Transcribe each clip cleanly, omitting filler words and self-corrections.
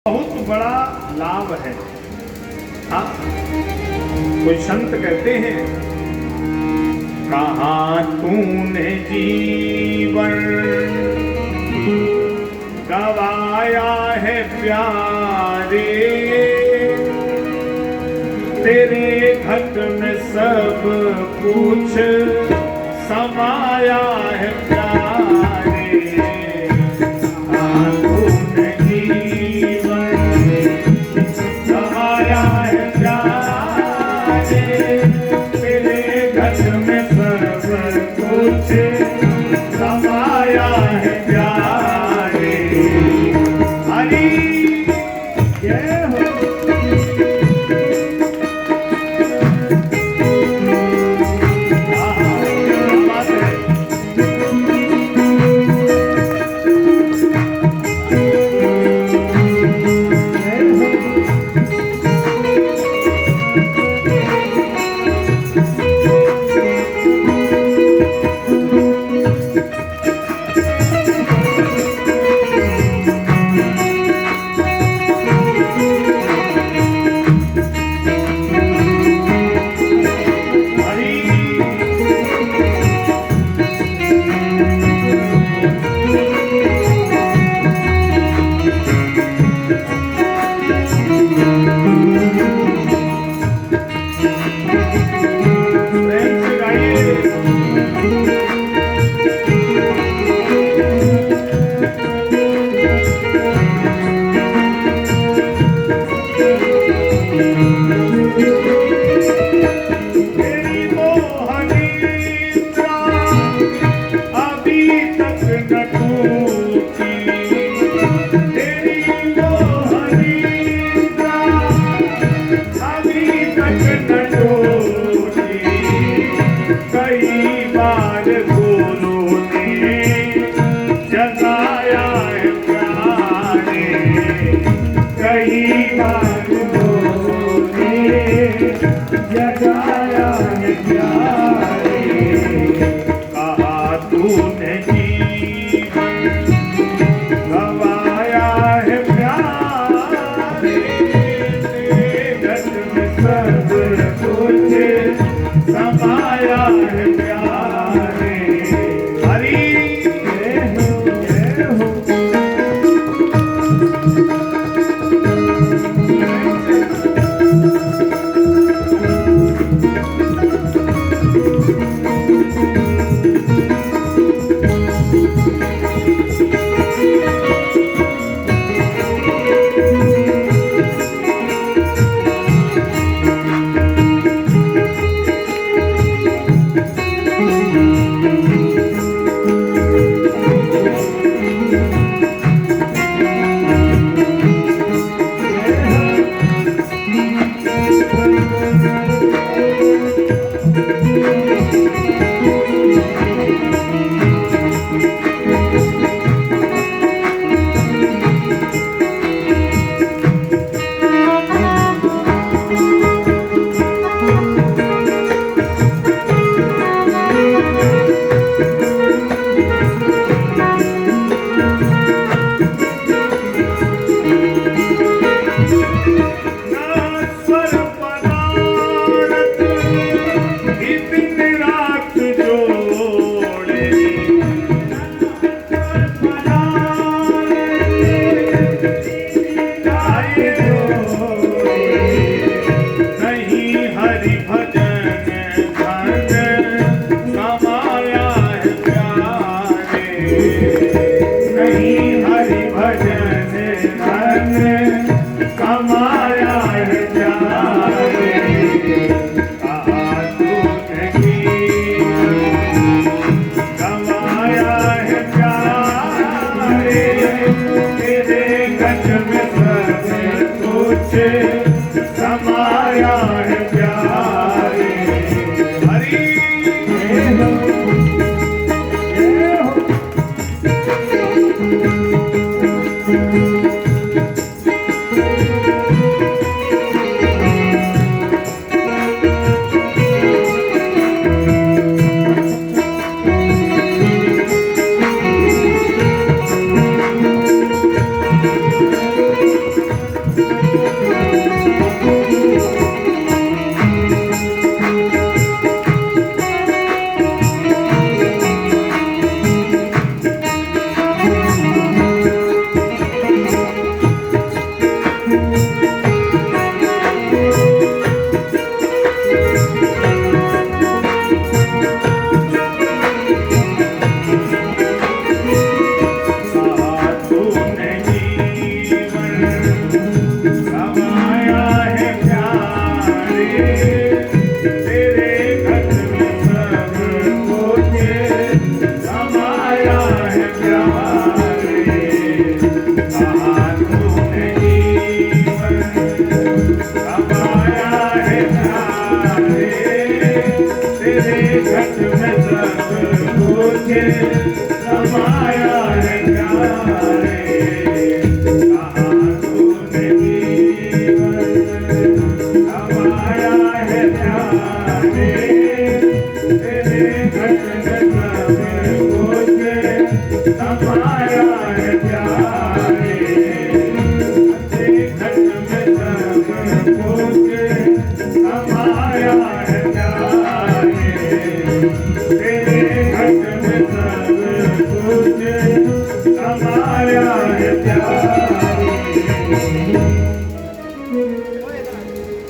बहुत बड़ा लाभ है। हाँ, कोई संत कहते हैं, कहाँ तूने जीवन गवाया है प्यारे, तेरे घट में सब कुछ समाया है प्यारे।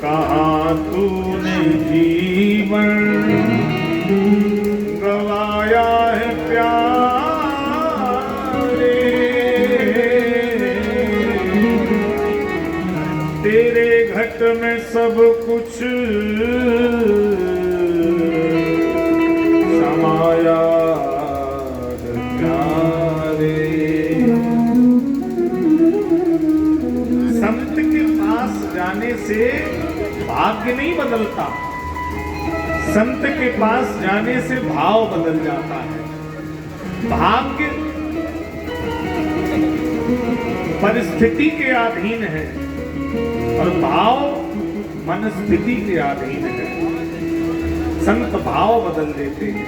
कहाँ तूने जीवन गवाया है प्यारे, तेरे घट में सब कुछ समाया है प्यारे। संत के पास जाने से भाग्य नहीं बदलता, संत के पास जाने से भाव बदल जाता है। भाग्य परिस्थिति के अधीन है और भाव मनस्थिति के अधीन है। संत भाव बदल देते हैं।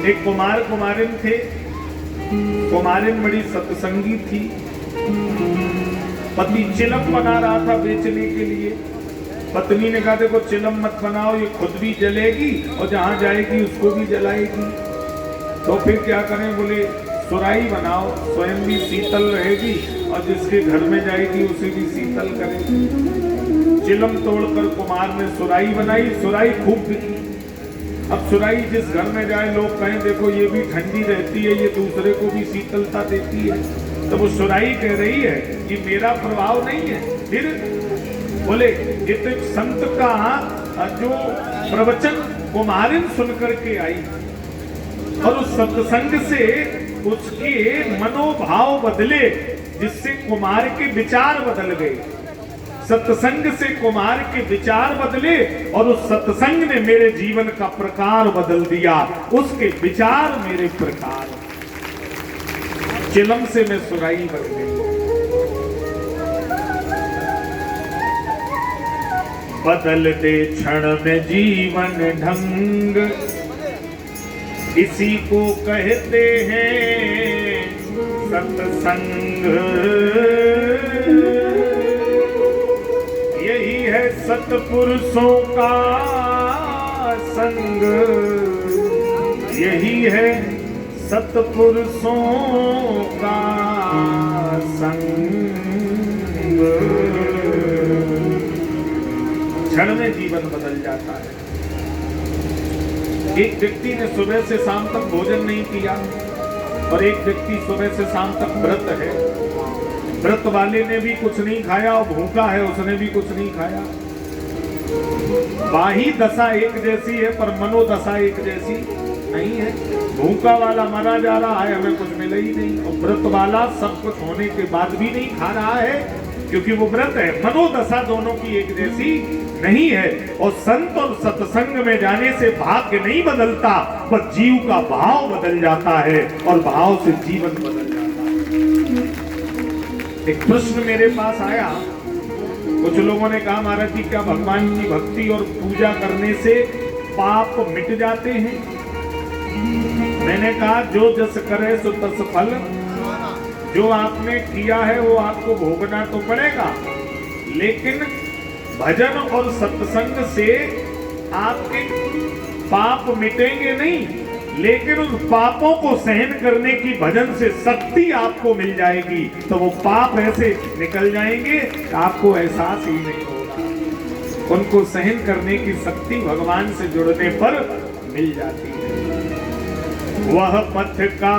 एक कुमार कुमारिन थे, कुमारिन बड़ी सत्संगी थी। पति चिलम बना रहा था बेचने के लिए। पत्नी ने कहा देखो चिलम मत बनाओ, ये खुद भी जलेगी और जहां जाएगी उसको भी जलाएगी। तो फिर क्या करें? बोले सुराही बनाओ, स्वयं भी शीतल रहेगी और जिसके घर में जाएगी उसे भी शीतल करेगी। चिलम तोड़कर कुमार ने सुराही बनाई, सुराही खूब बिकी। अब सुराही जिस घर में जाए लोग कहें देखो ये भी ठंडी रहती है, ये दूसरे को भी शीतलता देती है। तो वो सुराही कह रही है कि मेरा प्रभाव नहीं है। फिर बोले ये तो एक संत का जो प्रवचन कुमारिन सुनकर के आई और उस सत्संग से उसके मनोभाव बदले, जिससे कुमार के विचार बदल गए। सत्संग से कुमार के विचार बदले और उस सत्संग ने मेरे जीवन का प्रकार बदल दिया, उसके विचार मेरे प्रकार। चिलम से मैं सुराही बन गई। बदल दे क्षण में जीवन ढंग, इसी को कहते हैं सत्संग। यही है सत्पुरुषों का संग, यही है सत्पुरुषों का संग। क्षण में जीवन बदल जाता है। एक व्यक्ति ने सुबह से शाम तक भोजन नहीं किया और एक व्यक्ति सुबह से शाम तक व्रत है। व्रत वाले ने भी कुछ नहीं खाया और भूखा है उसने भी कुछ नहीं खाया। बाही दशा एक जैसी है पर मनोदशा एक जैसी नहीं है। भूखा वाला मरा जा रहा है, हमें कुछ मिला ही नहीं, और व्रत वाला सब कुछ होने के बाद भी नहीं खा रहा है क्योंकि वो व्रत है। मनोदशा दोनों की एक जैसी नहीं है। और संत और सत्संग में जाने से भाग्य नहीं बदलता, पर जीव का भाव बदल जाता है और भाव से जीवन बदल जाता है। एक प्रश्न मेरे पास आया, कुछ लोगों ने कहा महाराज जी क्या भगवान की भक्ति और पूजा करने से पाप मिट जाते हैं? मैंने कहा जो जस करे सो तस फल जो आपने किया है वो आपको भोगना तो पड़ेगा, लेकिन भजन और सत्संग से आपके पाप मिटेंगे नहीं, लेकिन उन पापों को सहन करने की भजन से शक्ति आपको मिल जाएगी। तो वो पाप ऐसे निकल जाएंगे कि आपको एहसास ही नहीं होगा। उनको सहन करने की शक्ति भगवान से जुड़ने पर मिल जाती है। वह पथ का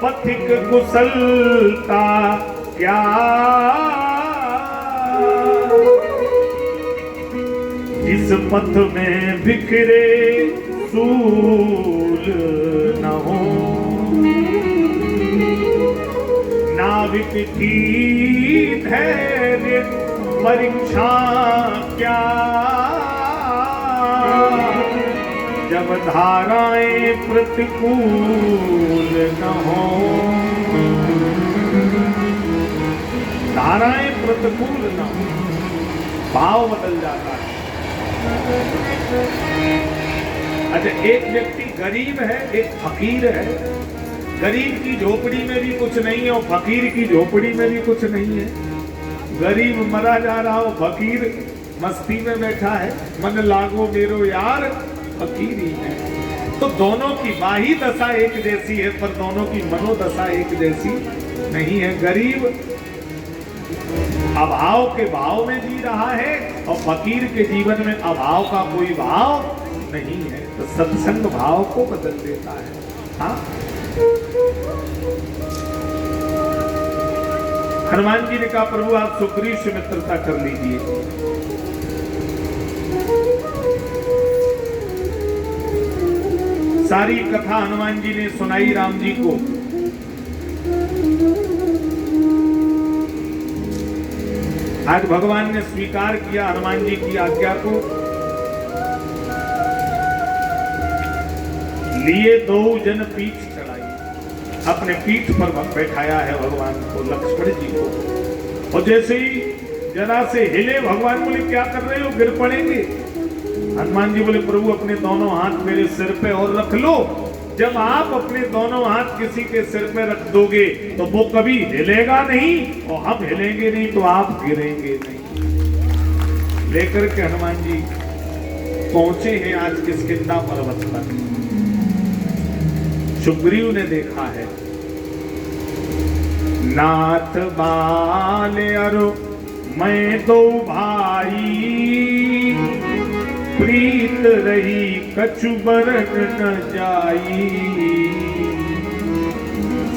पथिक कुशलता क्या, इस पथ में बिखरे सूल न हो, नाविक की धैर्य परीक्षा क्या, जब धाराएं प्रतिकूल न हो। धाराएं प्रतिकूल न हो, भाव बदल जाता है। अच्छा, एक व्यक्ति गरीब है, एक फकीर है। गरीब की झोपड़ी में भी कुछ नहीं है और फकीर की झोपड़ी में भी कुछ नहीं है। गरीब मरा जा रहा हो, फकीर मस्ती में बैठा है। मन लागो मेरो यार फकीर ही है। तो दोनों की बाही दशा एक जैसी है, पर दोनों की मनोदशा एक जैसी नहीं है। गरीब अभाव के भाव में जी रहा है और फकीर के जीवन में अभाव का कोई भाव नहीं है। तो सत्संग भाव को बदल देता है। हाँ, हनुमान जी ने कहा प्रभु आप सुग्रीव से मित्रता कर लीजिए। सारी कथा हनुमान जी ने सुनाई राम जी को। आज भगवान ने स्वीकार किया हनुमान जी की आज्ञा को। लिए दो जन पीठ चढ़ाई, अपने पीठ पर बैठाया है भगवान को, लक्ष्मण जी को। और जैसे ही जरा से हिले, भगवान बोले क्या कर रहे हो, गिर पड़ेंगे। हनुमान जी बोले प्रभु अपने दोनों हाथ मेरे सिर पे और रख लो। जब आप अपने दोनों हाथ किसी के सिर पे रख दोगे तो वो कभी हिलेगा नहीं और हम हिलेंगे नहीं तो आप गिरेंगे नहीं। लेकर के हनुमान जी पहुंचे हैं आज किष्किंधा पर्वत पर। सुग्रीव ने देखा है, नाथ बाल अरु मैं दो भाई, प्रीत रही कछु बरन न जाई।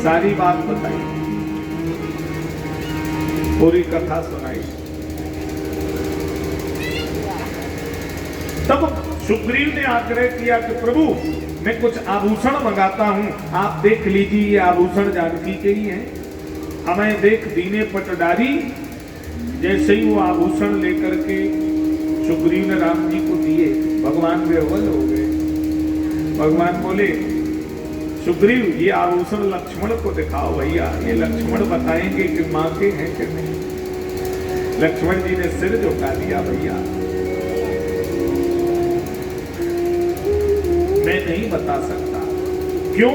सारी बात बताई, पूरी कथा सुनाई। तब सुग्रीव ने आग्रह किया कि प्रभु मैं कुछ आभूषण मंगाता हूं, आप देख लीजिए ये आभूषण जानकी के ही हैं। हमें देख दीने पटडारी। जैसे ही वो आभूषण लेकर के सुग्रीव ने राम जी को दिए, भगवान बेहोश हो गए। भगवान बोले सुग्रीव ये आभूषण लक्ष्मण को दिखाओ भैया, ये लक्ष्मण बताएंगे कि मां के हैं कि नहीं। लक्ष्मण जी ने सिर झुका दिया, भैया मैं नहीं बता सकता। क्यों?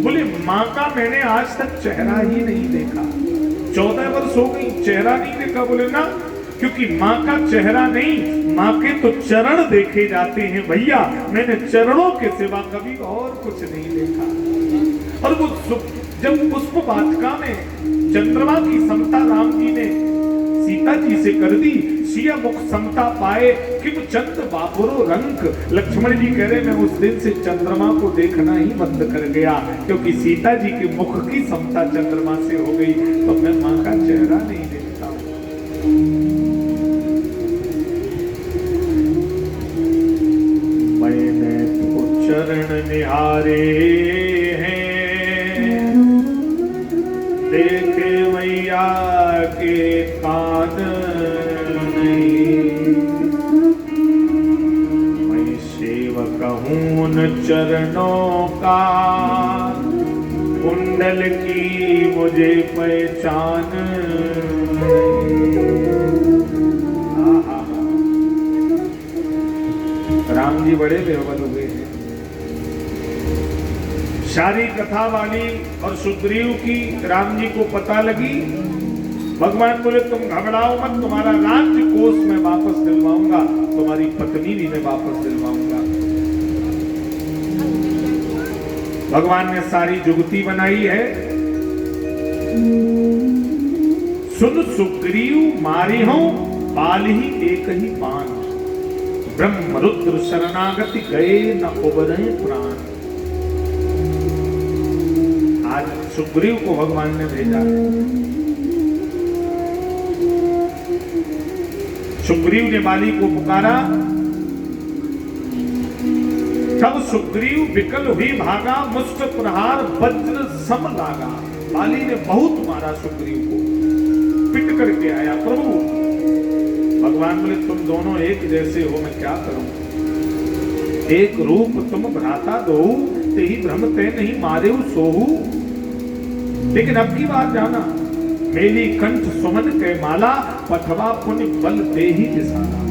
बोले मां का मैंने आज तक चेहरा ही नहीं देखा। 14 वर्ष हो गई, चेहरा नहीं देखा। बोले ना, क्योंकि माँ का चेहरा नहीं, माँ के तो चरण देखे जाते हैं भैया। मैंने चरणों के सिवा कभी और कुछ नहीं देखा। और वो जब पुष्प वाटिका में चंद्रमा की समता राम जी ने सीता जी से कर दी, सिया मुख समता पाए किम चंद्र बापुरो रंग। लक्ष्मण जी कह रहे मैं उस दिन से चंद्रमा को देखना ही बंद कर गया, क्योंकि सीता जी के मुख की समता चंद्रमा से हो गई। तो मैं माँ का चेहरा नहीं देखता हूं। मैंने तो चरण निहारे हैं, देखे मैया के कान नहीं। मैं सेवक हूं न चरणों का, कुंडल की मुझे पहचान नहीं। राम जी बड़े बेवल हुए हैं। सारी कथा वाली और सुग्रीव की राम जी को पता लगी। भगवान बोले तुम घबराओ मत, तुम्हारा राज्य कोष मैं वापस दिलवाऊंगा, तुम्हारी पत्नी भी मैं वापस दिलवाऊंगा। भगवान ने सारी जुगती बनाई है। सुन सुग्रीव मारी हो बाल ही एक ही बाण, ब्रह्म रुद्र शरणागति गए न उबरे प्राण। आज सुग्रीव को भगवान ने भेजा। सुग्रीव ने बाली को पुकारा, तब सुग्रीव विकल हुई भागा, मुष्ट प्रहार वज्र सम लागा। बाली ने बहुत मारा सुग्रीव को, पिट करके आया। प्रभु भगवान बोले तुम दोनों एक जैसे हो, मैं क्या करूं? एक रूप तुम भ्राता दो, ते ही भ्रम ते नहीं मारे सोहू। लेकिन अब की बात जाना, मेली कंठ सुमन के माला, पथवा पुण्य बल दे ही दिसाला।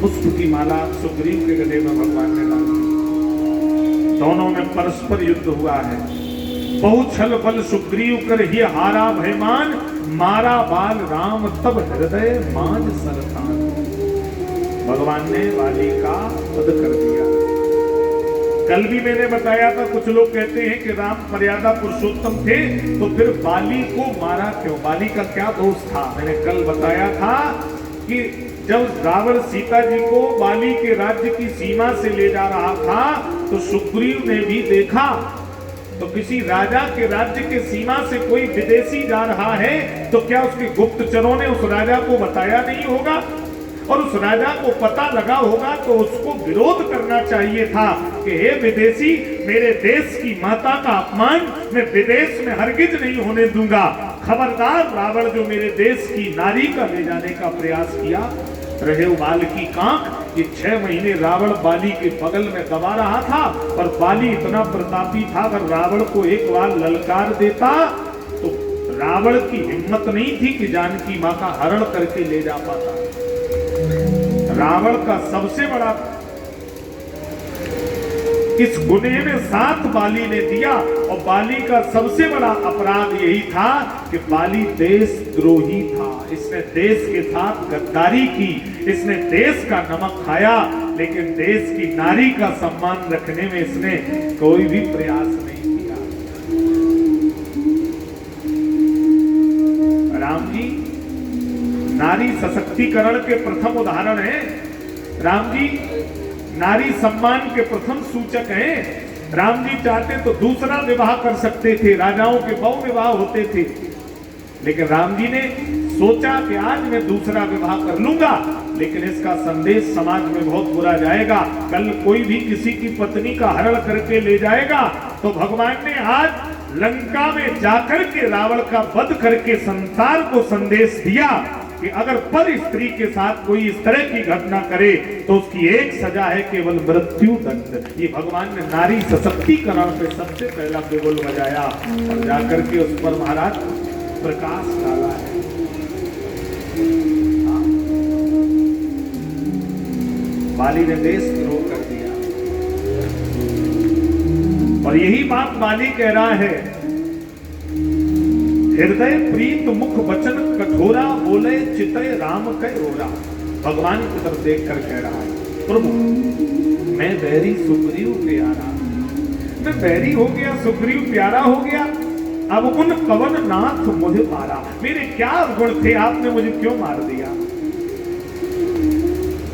पुष्प की माला सुग्रीव के गले में भगवान ने डाली। दोनों में परस्पर युद्ध हुआ है। बहु छल बल सुग्रीव कर ही हारा भयमान, मारा बाल राम तब हृदय मांझ सरतान। भगवान ने बाली का वध कर दिया। कल भी मैंने बताया था, कुछ लोग कहते हैं कि राम मर्यादा पुरुषोत्तम थे तो फिर बाली को मारा क्यों? बाली का क्या दोष था? मैंने कल बताया था कि जब रावण सीता जी को बाली के राज्य की सीमा से ले जा रहा था तो सुग्रीव ने भी देखा, तो किसी राजा के राज्य के सीमा से कोई विदेशी जा रहा है तो क्या उसके गुप्तचरों ने उस राजा को बताया नहीं होगा? और उस राजा को पता लगा होगा तो उसको विरोध करना चाहिए था कि हे विदेशी, मेरे देश की माता का अपमान मैं विदेश में हरगिज नहीं होने दूंगा। खबरदार, रावण जो मेरे देश की नारी का ले जाने का प्रयास किया। रहे बाल की कांख, ये 6 महीने रावण बाली के बगल में दबा रहा था, और बाली इतना प्रतापी था, अगर रावण को एक बार ललकार देता तो रावण की हिम्मत नहीं थी कि जानकी मां का हरण करके ले जा पाता। रावण का सबसे बड़ा इस गुने में साथ बाली ने दिया, और बाली का सबसे बड़ा अपराध यही था कि बाली देशद्रोही था। इसने देश के साथ गद्दारी की, इसने देश का नमक खाया, लेकिन देश की नारी का सम्मान रखने में इसने कोई भी प्रयास नहीं किया। राम जी नारी सशक्तिकरण के प्रथम उदाहरण है। राम जी नारी सम्मान के प्रथम सूचक हैं। राम जी चाहते तो दूसरा विवाह कर सकते थे, राजाओं के बहु विवाह होते थे, लेकिन राम जी ने सोचा कि आज मैं दूसरा विवाह कर लूंगा, लेकिन इसका संदेश समाज में बहुत बुरा जाएगा। कल कोई भी किसी की पत्नी का हरण करके ले जाएगा, तो भगवान ने आज लंका में जाकर के रावण का वध करके संसार को संदेश दिया कि अगर पर स्त्री के साथ कोई इस तरह की घटना करे तो उसकी एक सजा है, केवल मृत्यु दंड। ये भगवान ने नारी सशक्तिकरण पे सबसे पहला बिगुल बजाया और जाकर के उस पर महाराज प्रकाश डाला है। बाली ने देशद्रोह कर दिया, और यही बात बाली कह रहा है, हृदय प्रीत मुख वचन कठोरा, बोले चितय राम कह रोरा। भगवान की तरफ देख कर कह रहा है, प्रभु मैं बैरी सुग्रीव प्यारा, मैं बैरी हो गया, सुग्रीव प्यारा हो गया, अब उन पवन नाथ मुझे मारा। मेरे क्या गुण थे, आपने मुझे क्यों मार दिया?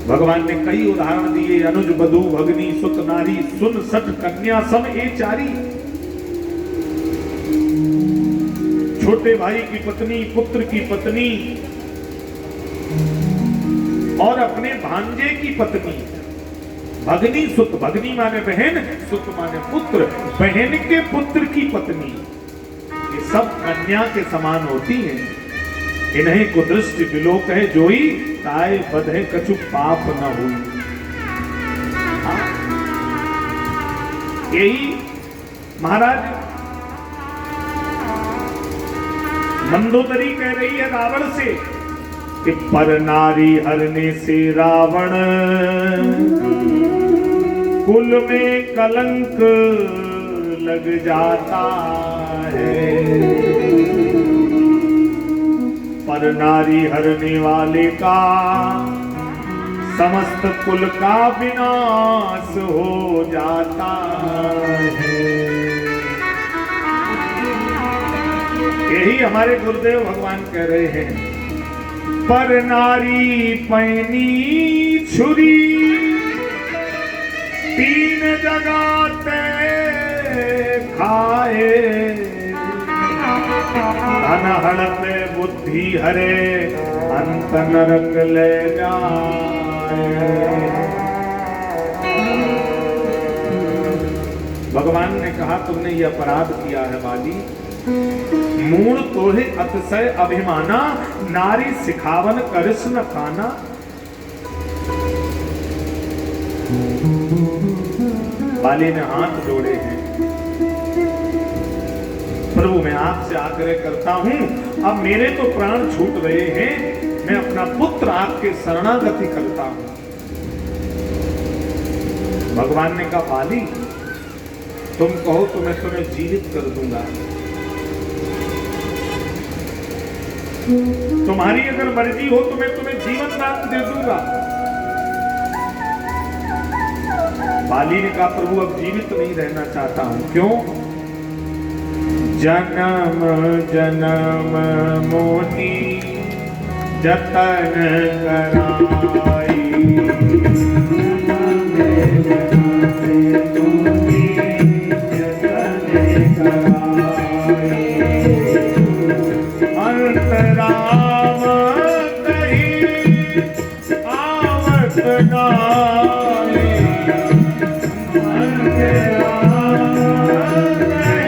भगवान ने कई उदाहरण दिए, अनुज बधू भगनी सुत नारी, सुन सठ कन्या सम ए चारी। छोटे भाई की पत्नी, पुत्र की पत्नी, और अपने भांजे की पत्नी। भगनी सुत, भगनी माने बहन, सुत माने पुत्र, बहन के पुत्र की पत्नी, ये सब कन्या के समान होती हैं। इन्हें कुदृष्टि विलोक है जोई, ताए बधे कछु पाप न हुई। यही महाराज मंदोदरी कह रही है रावण से कि पर नारी हरने से रावण कुल में कलंक लग जाता है, पर नारी हरने वाले का समस्त कुल का विनाश हो जाता है। यही हमारे गुरुदेव भगवान कह रहे हैं, पर नारी पैनी छुरी तीन जगाते खाए, धन हड़पे बुद्धि हरे अंत नरक ले जाए। भगवान ने कहा तुमने ये अपराध किया है बाली, मूल तोहे अतिशय अभिमाना, नारी सिखावन करिस न खाना। बाली ने हाथ जोड़े हैं, प्रभु मैं आपसे आग्रह करता हूं, अब मेरे तो प्राण छूट रहे हैं, मैं अपना पुत्र आपके शरणागति करता हूं। भगवान ने कहा बाली तुम कहो तो मैं तुम्हें जीवित कर दूंगा, तुम्हारी अगर मर्जी हो तो मैं तुम्हें जीवन दान दे दूंगा। बाली ने कहा प्रभु अब जीवित नहीं रहना चाहता हूं। क्यों? जन्म जन्म मोहि जतन कराई, राम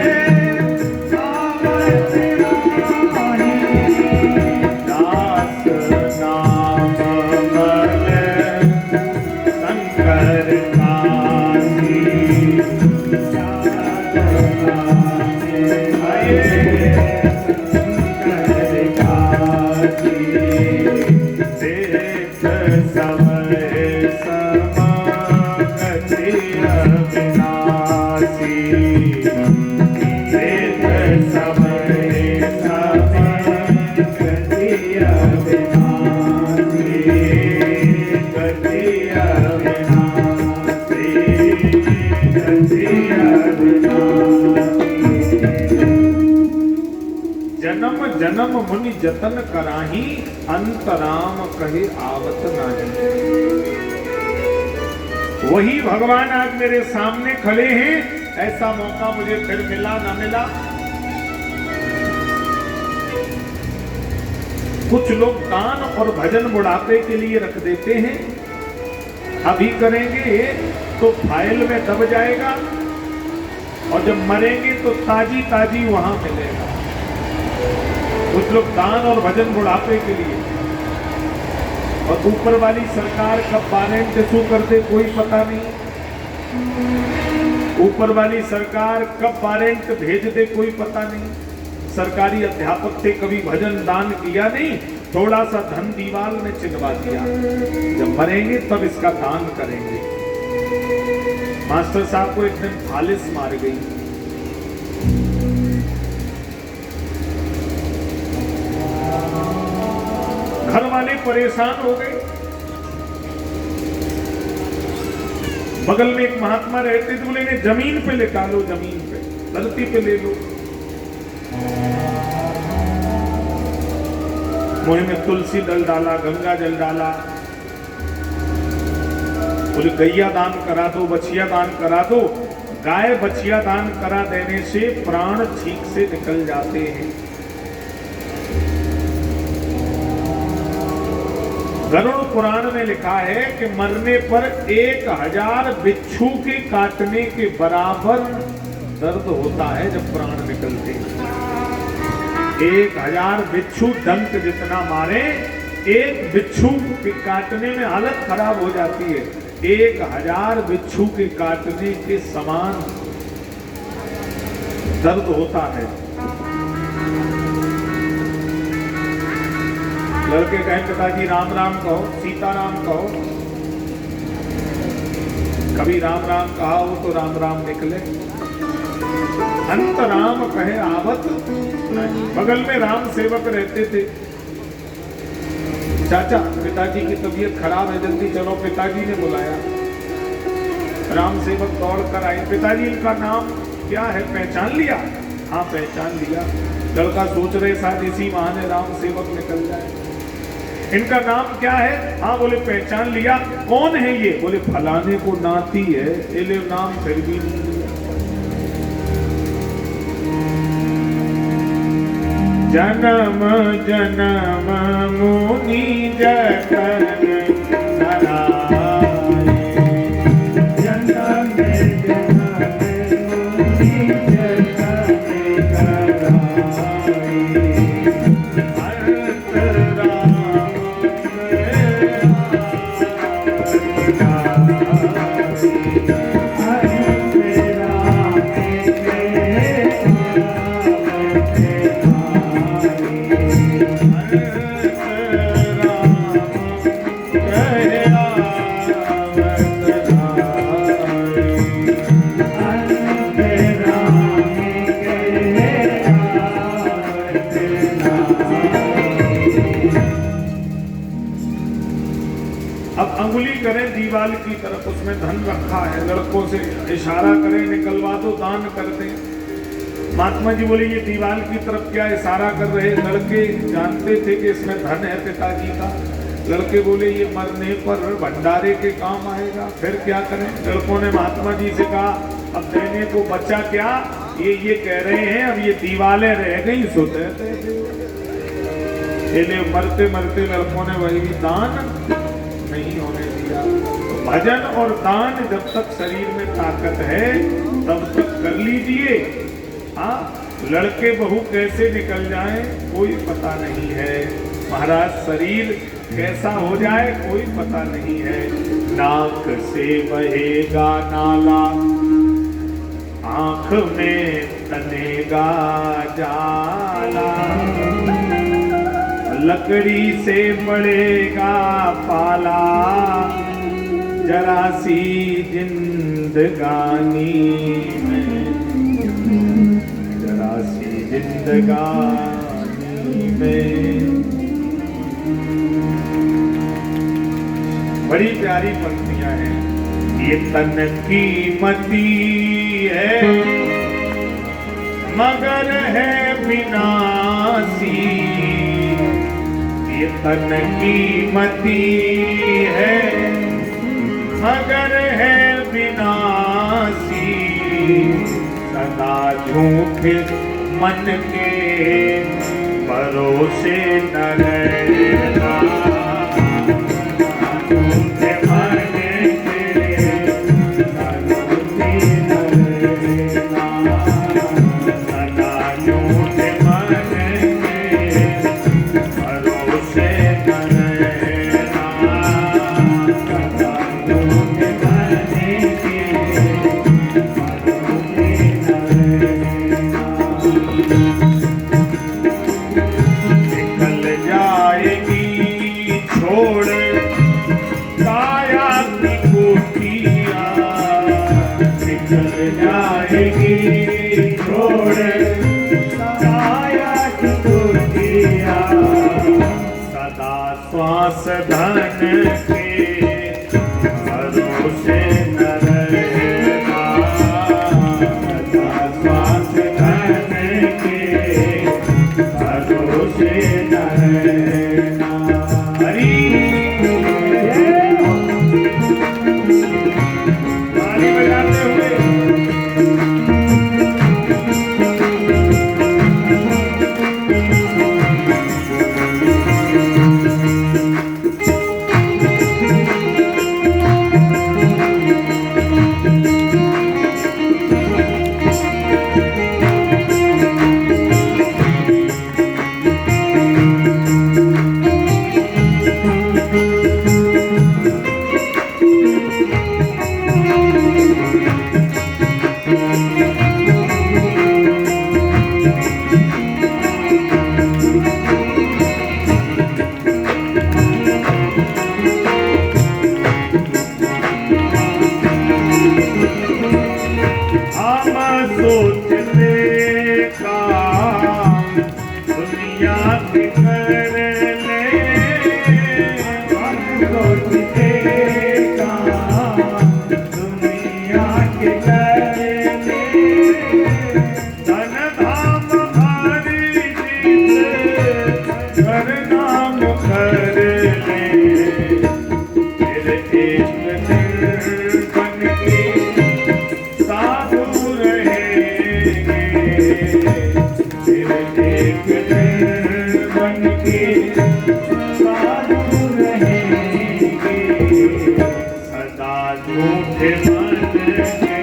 कही आवत नाई, दास नाम मल शंकर काशी, जन्म जन्म मुनि जतन कराही, अंतराम कहे आवत नाही। वही भगवान आज मेरे सामने खड़े हैं, ऐसा मौका मुझे फिर मिला ना मिला। कुछ लोग दान और भजन बुढ़ापे के लिए रख देते हैं, अभी करेंगे तो फाइल में दब जाएगा और जब मरेंगे तो ताजी ताजी वहां मिलेगा। कुछ लोग दान और भजन बुढ़ापे के लिए, और ऊपर वाली सरकार कब वारंट इशू कर दे कोई पता नहीं, ऊपर वाली सरकार कब वारंट भेज दे कोई पता नहीं। सरकारी अध्यापक थे, कभी भजन दान किया नहीं, थोड़ा सा धन दीवार में चिनवा दिया, जब मरेंगे तब इसका दान करेंगे। मास्टर साहब को एक दिन फालिस मार गई, घर वाले परेशान हो गए। बगल में एक महात्मा रहते थे, बोले इन्हें जमीन पे लेटा लो, जमीन पे धरती पे ले लो। मुंह में तुलसी दल डाला, गंगा जल डाला, बोले गैया दान करा दो, बछिया दान करा दो। गाय बछिया दान करा देने से प्राण ठीक से निकल जाते हैं। गरुड़ पुराण में लिखा है कि मरने पर 1000 बिच्छू के काटने के बराबर दर्द होता है जब प्राण निकलते हैं। 1000 बिच्छू डंक जितना मारे, एक बिच्छू के काटने में हालत खराब हो जाती है। 1000 बिच्छू के काटने के समान दर्द होता है। लड़के कहें पिताजी राम राम कहो, सीताराम कहो। कभी राम राम कहा हो तो राम राम निकले, अंत राम कहे आवत नहीं। बगल में राम सेवक रहते थे। चाचा पिताजी की तबीयत खराब है, जल्दी चलो। पिताजी ने बुलाया। राम सेवक दौड़ कर आए। पिताजी इनका नाम क्या है, पहचान लिया? हाँ पहचान लिया। लड़का सोच रहे शायद इसी बहाने राम सेवक निकल जाए। इनका नाम क्या है? हाँ बोले पहचान लिया। कौन है ये? बोले फलाने को नाती है। ये नाम फिर भी नहीं लिया। जन्म जन्म मुनि जतन कराए, जन्म जन्म मुनि जतन कराए, अंत अंगुली करें दीवाल की तरफ, उसमें धन रखा है, लड़कों से इशारा करें निकलवा दो, दान कर दें। महात्मा जी बोले ये दीवाल की तरफ क्या इशारा कर रहे? लड़के जानते थे कि इसमें धन है पिताजी का। लड़के बोले ये मरने पर भंडारे के काम आएगा, फिर क्या करें? लड़कों ने महात्मा जी से कहा अब देने को बचा क्या, ये कह रहे हैं अब ये दीवालें रह गई सोते थे। मरते मरते लड़कों ने वही दान नहीं होने दिया। तो भजन और दान जब तक शरीर में ताकत है तब तक कर लीजिए। हाँ लड़के बहू कैसे निकल जाएं कोई पता नहीं है, महाराज शरीर कैसा हो जाए कोई पता नहीं है। नाक से बहेगा नाला, आंख में तनेगा जाला, लकड़ी से पड़ेगा पाला, जरा सी जिंदगानी में, जरा सी जिंदगानी में। बड़ी प्यारी पंक्तियां हैं। ये तन कीमती है मगर है विनाशी, ये तन कीमती है मगर है विनाशी, सदा झूठे मन के भरोसे न रहना, झूठे मन के भरोसे न रहना, सदा झूठे मन श्वास धन के भरोसे न रहना, श्वास धन के भरोसे न रहना। हरि ताली बजाते हुए दुनिया के कर ले दुनिया के कर ले धन धाम हरि जीत कर नाम कर ले फिर एक दिन बन के साधु रहेंगे फिर एक दिन बन के साधु रहेंगे सदा झूठे मन के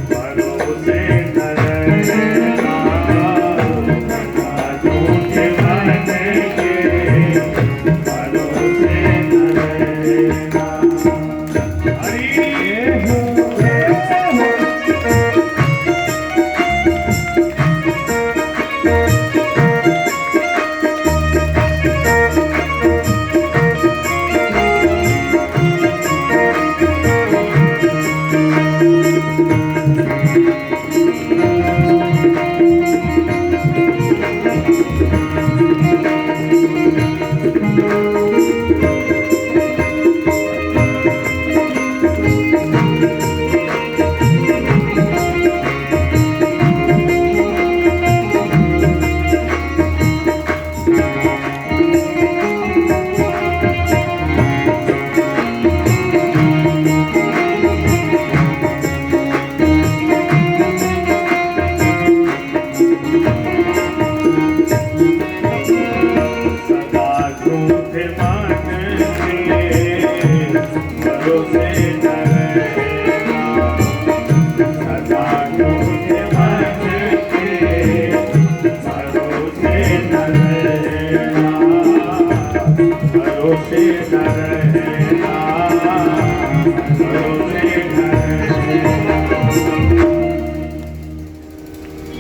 भरोसे न रहना सदा झूठे मन के भरोसे न रहना हरि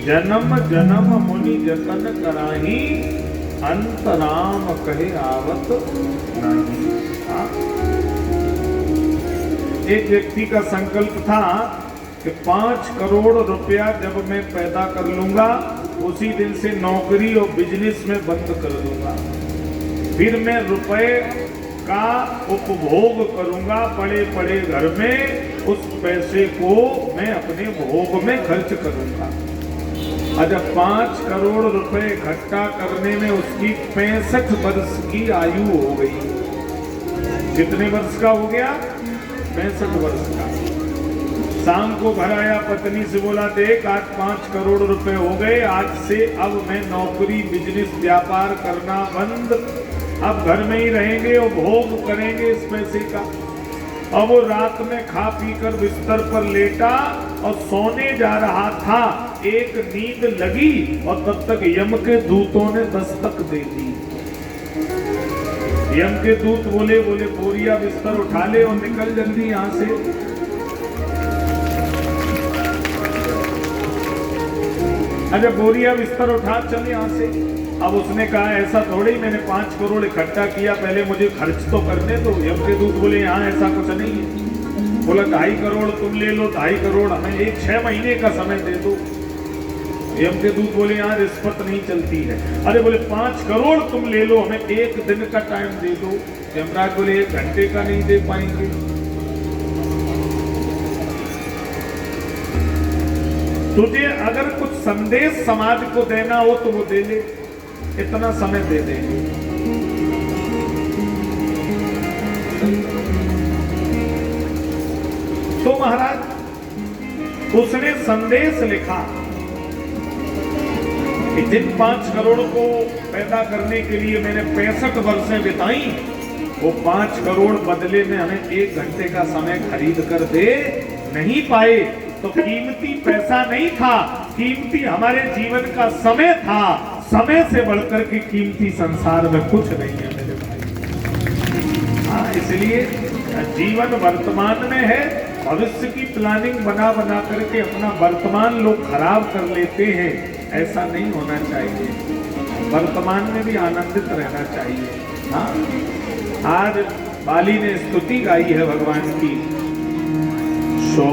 जन्म जन्म मुनि जतन कराही अंतराम कहे आवत नहीं। एक व्यक्ति का संकल्प था कि 5 करोड़ रुपया जब मैं पैदा कर लूंगा उसी दिन से नौकरी और बिजनेस में बंद कर दूंगा, फिर मैं रुपए का उपभोग करूंगा बड़े बड़े घर में, उस पैसे को मैं अपने भोग में खर्च करूंगा। और जब 5 करोड़ रुपए इकट्ठा करने में उसकी 65 वर्ष की आयु हो गई। कितने वर्ष का हो गया? 65 वर्ष का। शाम को घर आया, पत्नी से बोला देख आज 5 करोड़ रुपए हो गए, आज से अब मैं नौकरी बिजनेस व्यापार करना बंद, अब घर में ही रहेंगे और भोग करेंगे इस पैसे का। अब वो रात में खा पी कर बिस्तर पर लेटा और सोने जा रहा था, एक नींद लगी और तब तक यम के दूतों ने दस्तक दे दी। यम के दूत बोले बोरिया बिस्तर उठा ले और निकल जल्दी यहां से। अच्छा बोरिया बिस्तर उठा चल यहां से। अब उसने कहा ऐसा थोड़ी, मैंने 5 करोड़ इकट्ठा किया, पहले मुझे खर्च तो करने दो। यम के दूत बोले यहाँ ऐसा कुछ नहीं है। बोला 2.5 करोड़ तुम ले लो, 2.5 करोड़ हमें 6 महीने का समय दे दो। यम के दूत बोले यहाँ रिश्वत नहीं चलती है। अरे बोले 5 करोड़ तुम ले लो, हमें 1 दिन का टाइम दे दो। यमराज बोले 1 घंटे का नहीं दे पाएंगे। तुझे अगर कुछ संदेश समाज को देना हो तो वो दे ले, इतना समय दे देंगे। तो महाराज उसने संदेश लिखा कि जिन 5 करोड़ को पैदा करने के लिए मैंने 65 वर्षें बिताई, वो 5 करोड़ बदले में हमें 1 घंटे का समय खरीद कर दे नहीं पाए। तो कीमती पैसा नहीं था, कीमती हमारे जीवन का समय था। समय से बढ़कर के कीमती संसार में कुछ नहीं है मेरे भाई। हाँ, इसलिए जीवन वर्तमान में है। भविष्य की प्लानिंग बना बना करके अपना वर्तमान लोग खराब कर लेते हैं, ऐसा नहीं होना चाहिए। वर्तमान में भी आनंदित रहना चाहिए। हाँ, आज बाली ने स्तुति गाई है भगवान की। सो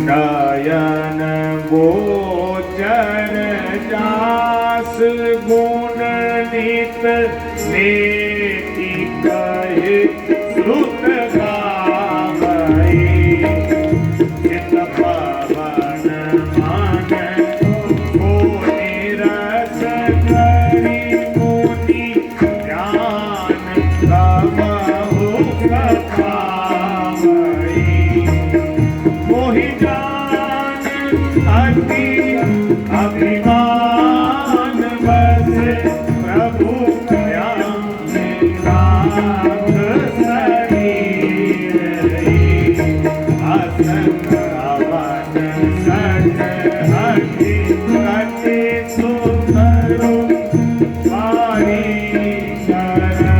नयन गोचर जा गुण नित नेति कहे श्रुत गावई चित पवन मन को निरस करी मुनि ज्ञान कबहु कथावई मोहि जान अति अभिमान बस प्रभु ज्ञान राख शरीर असंग अवन सट हरि कटे सुतरु पारी करई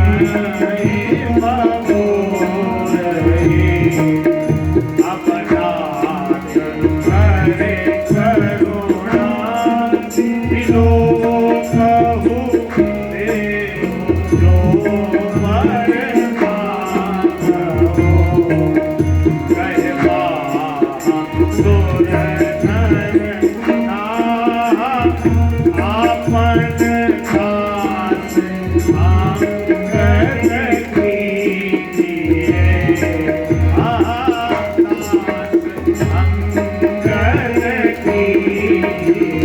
बबोरई अपनाथ करे करुणा विलोकहु देहु जो मर माधवो कहे सुर नर आपन दास अंगद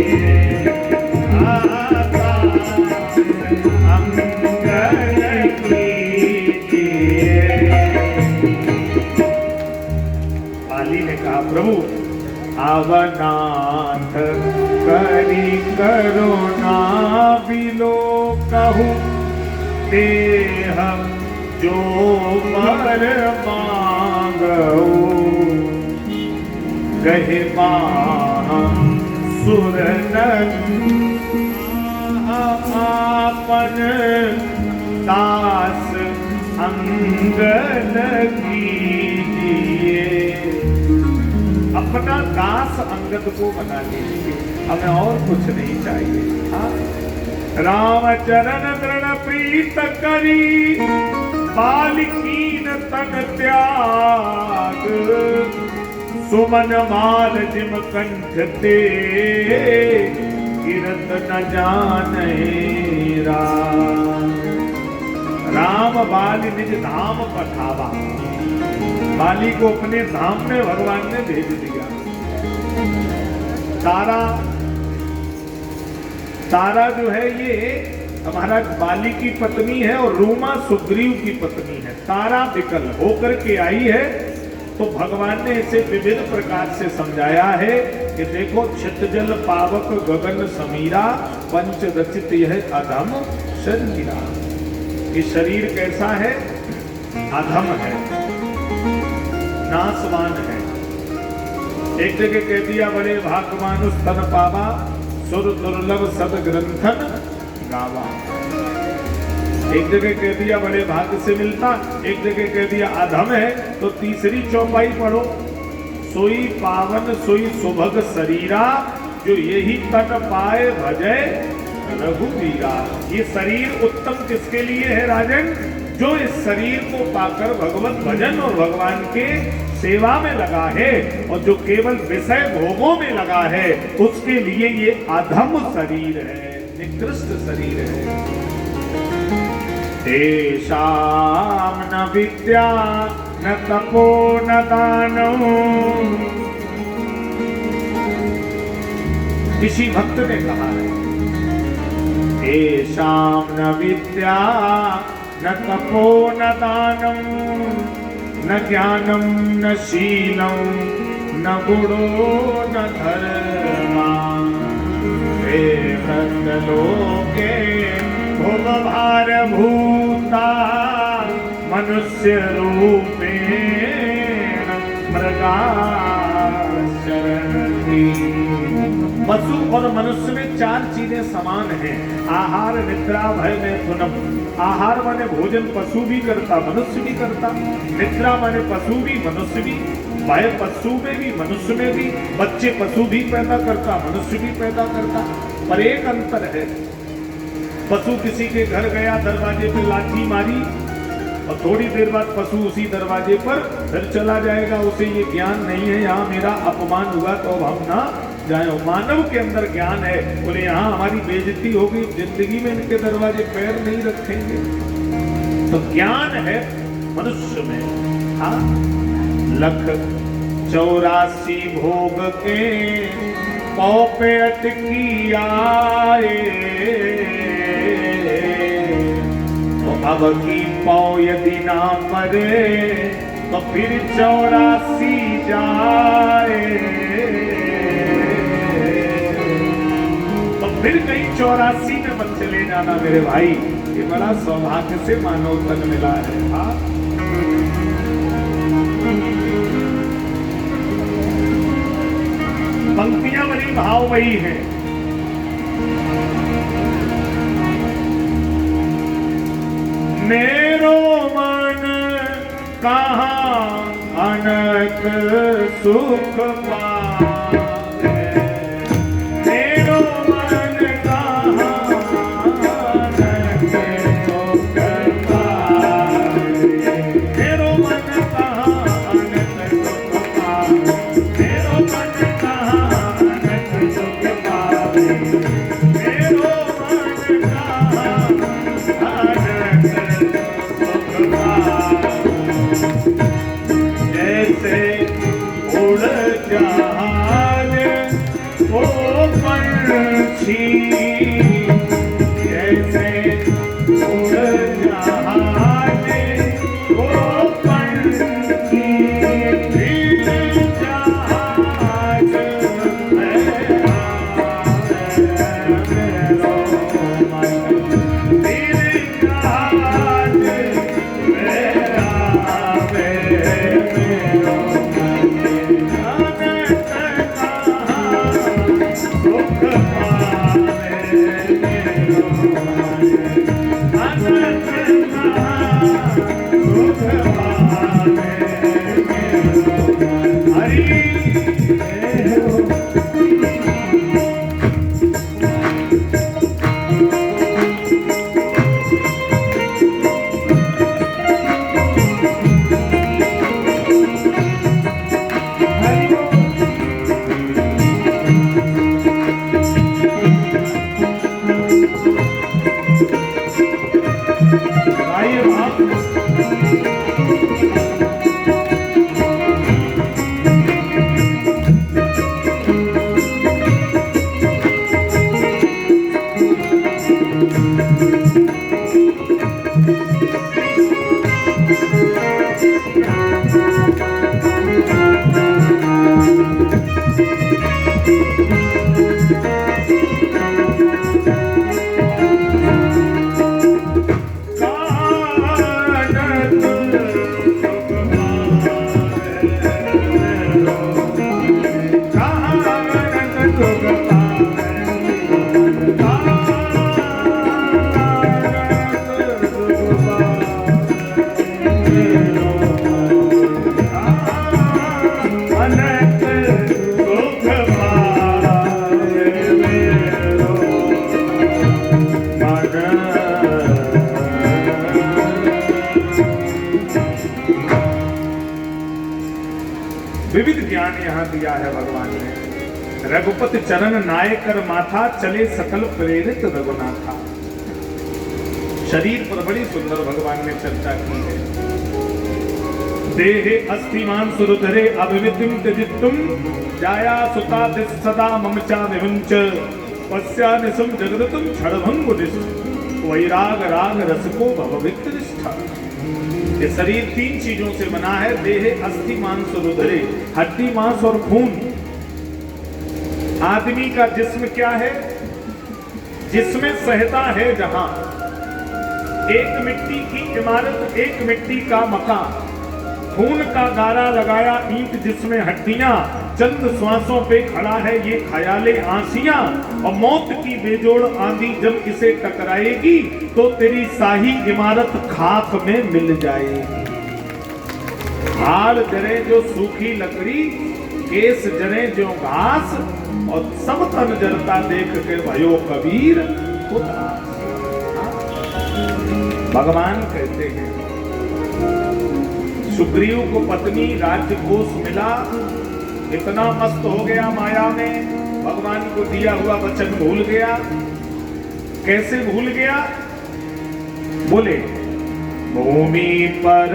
कीजिए दास अंगद कीजिए बाली ने कहा प्रभु अवनाथ करी करुणा विलोकहु देह जो मर मांगऊ कहे सुर नर आपन दास अंगद कीजिए अपना दास अंगद को बना लीजिए हमें और कुछ नहीं चाहिए राम चरण दृढ़ प्रीत करी बालिकीन तन त्याग सुमन माल जिम कंठ ते गिरत न जाने राम बाली निज धाम पठावा बाली को अपने धाम में भगवान ने भेज दिया तारा जो है ये हमारा बाली की पत्नी है और रूमा सुग्रीव की पत्नी है तारा विकल होकर के आई है तो भगवान ने इसे विविध प्रकार से समझाया है कि देखो छित जल पावक गगन समीरा पंच रचित यह अधम शरीरा ये शरीर कैसा है अधम है नासवान है एक जगह कह दिया बड़े भाग्यवानुस तन पावा सुर दुर्लभ सद ग्रंथन गावा एक जगह कह दिया बड़े भाग्य से मिलता एक जगह कह दिया अधम है तो तीसरी चौपाई पढ़ो सोई पावन सोई सुभग शरीरा जो यही तन पाए भजय रघुवीरा ये शरीर उत्तम किसके लिए है राजन जो इस शरीर को पाकर भगवत भजन और भगवान के सेवा में लगा है और जो केवल विषय भोगों में लगा है उसके लिए ये अधम शरीर है निकृष्ट शरीर है तेषां न विद्या न तपो न दानो किसी भक्त ने कहा है तेषां न विद्या न तपो न दानं न ज्ञानं न शीलं न गुणो न धर्मा हे भक्तलोके भुवभार भूता मनुष्य रूपेण मृगाचरन्ति पशु और मनुष्य में चार चीजें समान हैं आहार निद्रा भय मैथुनम आहार माने भोजन पशु भी करता मनुष्य भी करता निद्रा माने पशु भी मनुष्य भी भय पशु में भी मनुष्य में भी बच्चे पशु भी पैदा करता मनुष्य भी पैदा करता पर एक अंतर है पशु किसी के घर गया दरवाजे पे लाठी मारी और थोड़ी देर बाद पशु उसी दरवाजे पर फिर चला जाएगा उसे ये ज्ञान नहीं है यहाँ मेरा अपमान हुआ तो अब हम ना जाए। मानव के अंदर ज्ञान है, बोले यहाँ हमारी बेइज्जती होगी, जिंदगी में इनके दरवाजे पैर नहीं रखेंगे। तो ज्ञान है मनुष्य में। हाँ, 184 भोग के पौ पे अटकी आए, तो अब की पौ यदि ना मरे तो फिर 84 जाए। तो फिर कहीं 84 में मत चले जाना मेरे भाई, ये बड़ा सौभाग्य से मानव तन मिला है। हाँ, पंक्तियां बड़ी भावमयी हैं। मेरो मन कहाँ अनक सुख पावे, मेरो मन कहाँ अनक सुख पावे, मेरो मन कहाँ अनक सुख पावे, मेरो मन कहाँ अनक सुख पावे, मेरो मन कहाँ अनक सुख पावे। जैसे उड़ जहाज वो पंछी, जैसे उड़ जहाज वो पंछी, फिर जहाज मेरा मेरो मन, फिर जहाज मेरा विविध ज्ञान यहाँ दिया है भगवान ने। रघुपति चरण नायकर माथा, चले सकल प्रेरित रघुनाथा। शरीर पर बड़ी सुंदर भगवान ने चर्चा की है। देहे अस्थिमान सुरुधरे अभिविद्युम त्यजित्तुम, जाया सुता सदा ममचा विमुंच, पस्या निसुम जगदतुम क्षणभंगुनिष्ठ, वैराग राग रसको भववित्तनिष्ठा। ये शरीर 3 चीजों से बना है। देह अस्थि मांस और उदरे, हड्डी मांस और खून। आदमी का जिस्म क्या है? जिसमें सहता है जहां, एक मिट्टी की इमारत, एक मिट्टी का मकान, खून का गारा लगाया ईंट जिसमें हड्डियां, चंद श्वासों पे खड़ा है ये ख्याले आंसियां, और मौत की बेजोड़ आंधी जब इसे टकराएगी तो तेरी शाही इमारत खाक में मिल जाएगी। हाल जरे जो सूखी लकड़ी, केस जरे जो घास, और सब तन जलता देख के भयो कबीर उदास। भगवान कहते हैं सुग्रीव को पत्नी राज्य कोष मिला, इतना मस्त हो गया माया में भगवान को दिया हुआ वचन भूल गया। कैसे भूल गया? बोले भूमि पर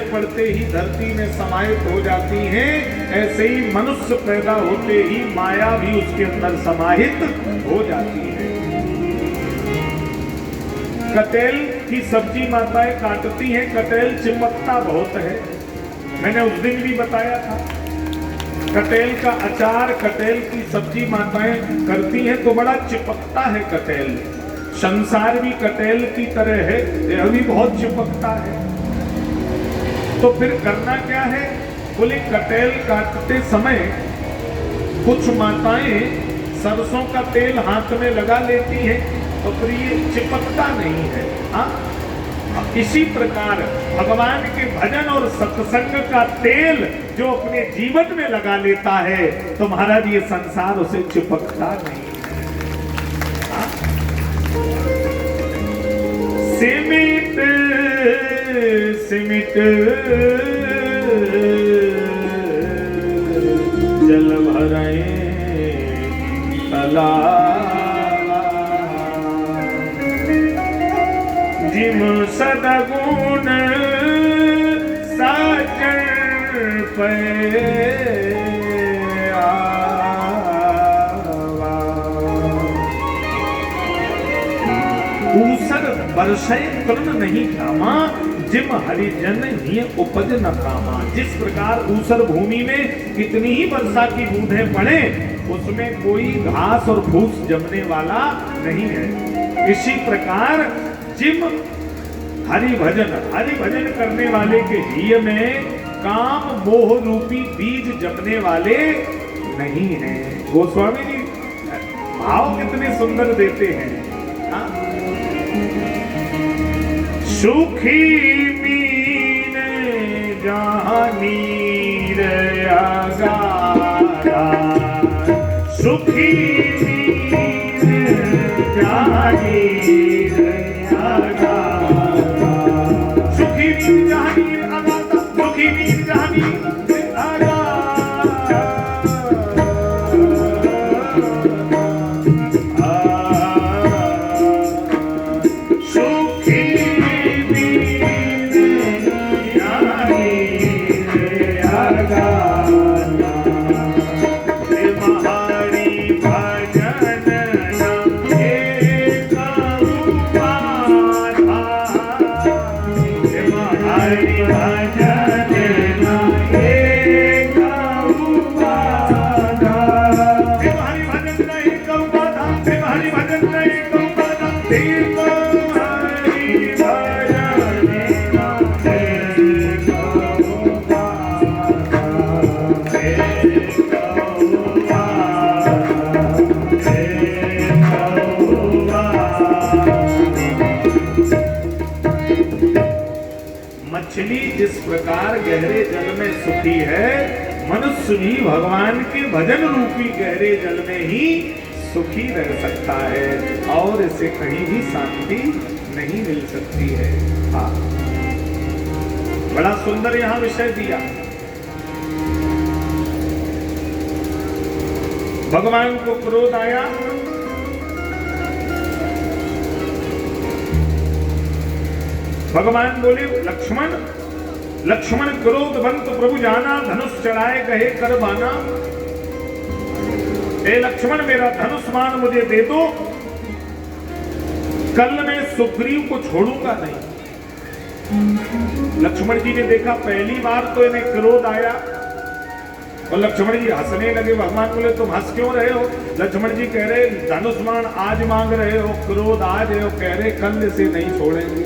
पड़ते ही धरती में समाहित हो जाती हैं, ऐसे ही मनुष्य पैदा होते ही माया भी उसके अंदर समाहित हो जाती है। कटेल की सब्जी माताएं काटती हैं, कटेल चिपकता बहुत है। मैंने उस दिन भी बताया था, कटेल का अचार, कटेल की सब्जी माताएं करती हैं तो बड़ा चिपकता है कटेल। संसार भी कटेल की तरह है, यह भी बहुत चिपकता है। तो फिर करना क्या है? बोले कटेल काटते समय कुछ माताएं सरसों का तेल हाथ में लगा लेती हैं तो फिर ये चिपकता नहीं है। इसी प्रकार भगवान के भजन और सत्संग का तेल जो अपने जीवन में लगा लेता है तो महाराज ये संसार उसे चिपकता नहीं है। सिमिट सिमिट जल भरे तालाब, जिम सदगुण सागर पे ऊसर बरसे तृण नहीं कामा, जिम हरिजन ही उपज न कामा। जिस प्रकार ऊसर भूमि में कितनी ही वर्षा की बूंदें पड़े उसमें कोई घास और फूस जमने वाला नहीं है। इसी प्रकार जिम हरि भजन करने वाले के हिय में काम मोह रूपी बीज जमने वाले नहीं हैं। गोस्वामी जी भाव कितने सुंदर देते हैं। सुखी मीन जहाँ नीर आगारा, सुखी मीन जहाँ नीर आगारा, सुखी मीन जहाँ नीर आगारा, सुखी मीन जहाँ नीर आगारा। मछली जिस प्रकार गहरे जल में सुखी है, मनुष्य भी भगवान के भजन रूपी गहरे जल में ही सुखी रह सकता है और इसे कहीं भी शांति नहीं मिल सकती है। हाँ, बड़ा सुंदर यहाँ विषय दिया। भगवान को क्रोध आया, भगवान बोले लक्ष्मण, लक्ष्मण क्रोधवंत प्रभु जाना, धनुष चढ़ाए कहे कर बाना। ए लक्ष्मण मेरा धनुष बाण मुझे दे दो, कल मैं सुग्रीव को छोड़ूंगा नहीं। लक्ष्मण जी ने देखा पहली बार तो इन्हें क्रोध आया और लक्ष्मण जी हंसने लगे। भगवान बोले तुम हंस क्यों रहे हो? लक्ष्मण जी कह रहे धनुष बाण आज मांग रहे हो, क्रोध आज है, कह रहे कल से नहीं छोड़ेंगे।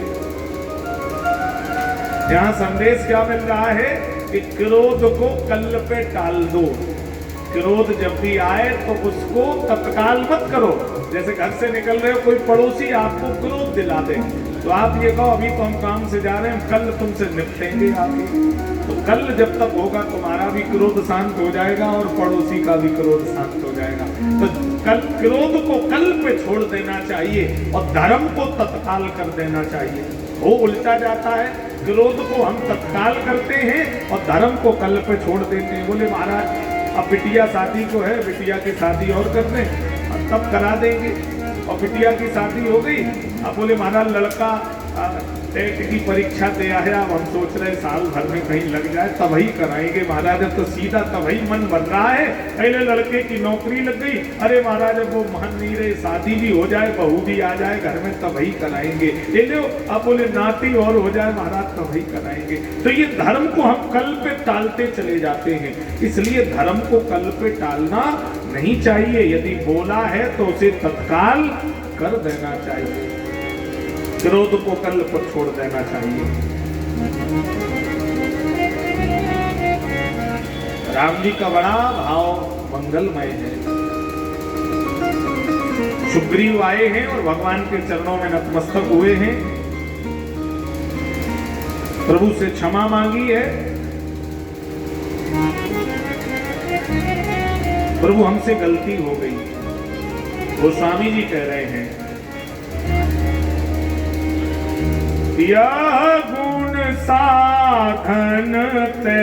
यहां संदेश क्या मिल रहा है कि क्रोध को कल पे टाल दो। क्रोध जब भी आए तो उसको तत्काल मत करो। जैसे घर से निकल रहे हो, कोई पड़ोसी आपको क्रोध दिला दे तो आप ये कहो अभी तो हम काम से जा रहे हैं, कल तुमसे निपटेंगे आगे। तो कल जब तक होगा तुम्हारा भी क्रोध शांत हो जाएगा और पड़ोसी का भी क्रोध शांत हो जाएगा। तो कल क्रोध को कल पे छोड़ देना चाहिए और धर्म को तत्काल कर देना चाहिए। वो उल्टा जाता है, क्रोध को हम तत्काल करते हैं और धर्म को कल पे छोड़ देते हैं। बोले महाराज अब बिटिया शादी को है, बिटिया की शादी और कर दें, तब करा देंगे। और बिटिया की शादी हो गई, अब बोले महाराज लड़का टेट की परीक्षा दे आया, अब हम सोच रहे साल भर में कहीं लग जाए तब ही कराएंगे महाराज। अब तो सीधा तब ही मन बन रहा है, पहले लड़के की नौकरी लग गई, अरे महाराज अब वो मान नहीं रहे, शादी भी हो जाए, बहू भी आ जाए घर में तब ही कराएंगे। ये लो अब बोले नाती और हो जाए महाराज तब ही कराएंगे। तो ये धर्म को हम कल पे टालते चले जाते हैं, इसलिए धर्म को कल पे टालना नहीं चाहिए। यदि बोला है तो उसे तत्काल कर देना चाहिए, क्रोध को कल पर छोड़ देना चाहिए। राम जी का बड़ा भाव मंगलमय है। सुग्रीव आए हैं और भगवान के चरणों में नतमस्तक हुए हैं, प्रभु से क्षमा मांगी है। प्रभु हमसे गलती हो गई। गोस्वामी जी कह रहे हैं यह गुण साधन ते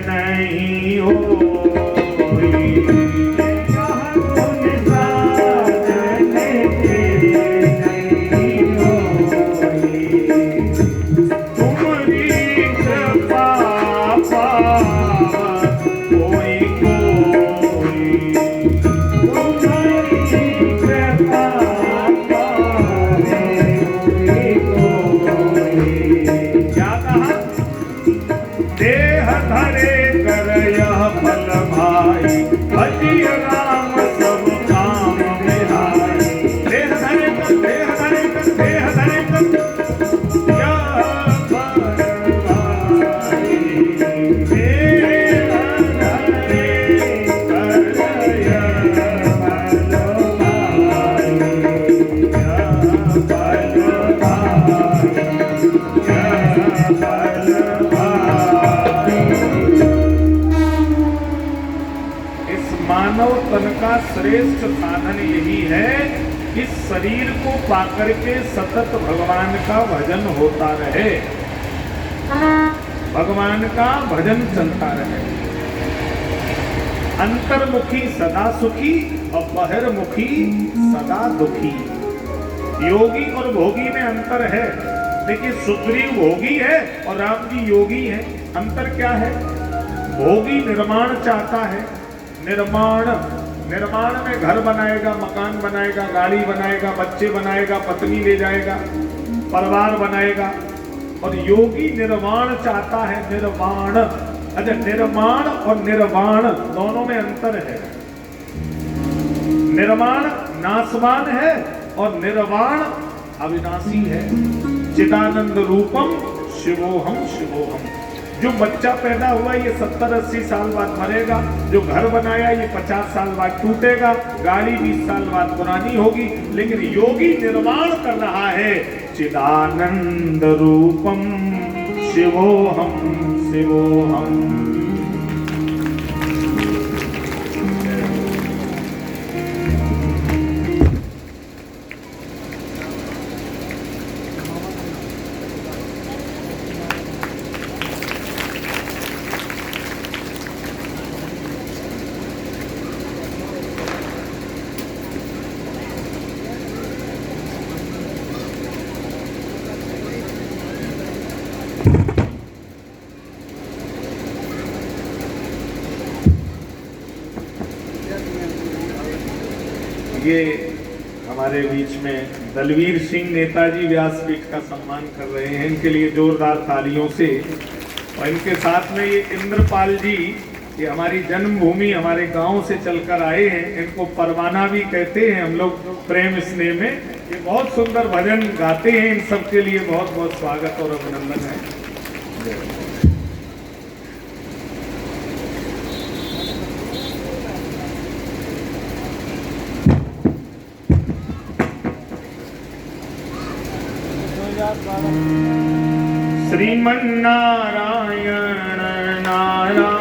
नहीं हो, श्रेष्ठ साधन यही है इस शरीर को पाकर के सतत भगवान का भजन होता रहे, भगवान का भजन चलता रहे। अंतर्मुखी सदा सुखी और बहिर्मुखी सदा दुखी। योगी और भोगी में अंतर है। देखिए सुग्रीव भोगी है और राम जी योगी है। अंतर क्या है? भोगी निर्माण चाहता है, निर्माण में घर बनाएगा, मकान बनाएगा, गाड़ी बनाएगा, बच्चे बनाएगा, पत्नी ले जाएगा, परिवार बनाएगा। और योगी निर्वाण चाहता है, निर्वाण। अच्छा, निर्माण और निर्वाण दोनों में अंतर है। निर्माण नाशवान है और निर्वाण अविनाशी है। चिदानंद रूपम शिवोहम शिवोहम। जो बच्चा पैदा हुआ ये 70-80 साल बाद मरेगा, जो घर बनाया ये 50 साल बाद टूटेगा, गाड़ी 20 साल बाद पुरानी होगी, लेकिन योगी निर्माण कर रहा है। चिदानंद रूपम शिवोहम शिवोहम। ये हमारे बीच में दलवीर सिंह नेताजी व्यासपीठ का सम्मान कर रहे हैं, इनके लिए जोरदार तालियों से। और इनके साथ में ये इंद्रपाल जी, ये हमारी जन्मभूमि हमारे गांव से चलकर आए हैं, इनको परवाना भी कहते हैं हम लोग प्रेम स्नेह में। ये बहुत सुंदर भजन गाते हैं, इन सब के लिए बहुत बहुत स्वागत और अभिनंदन है। श्रीमन्नारायण नारायण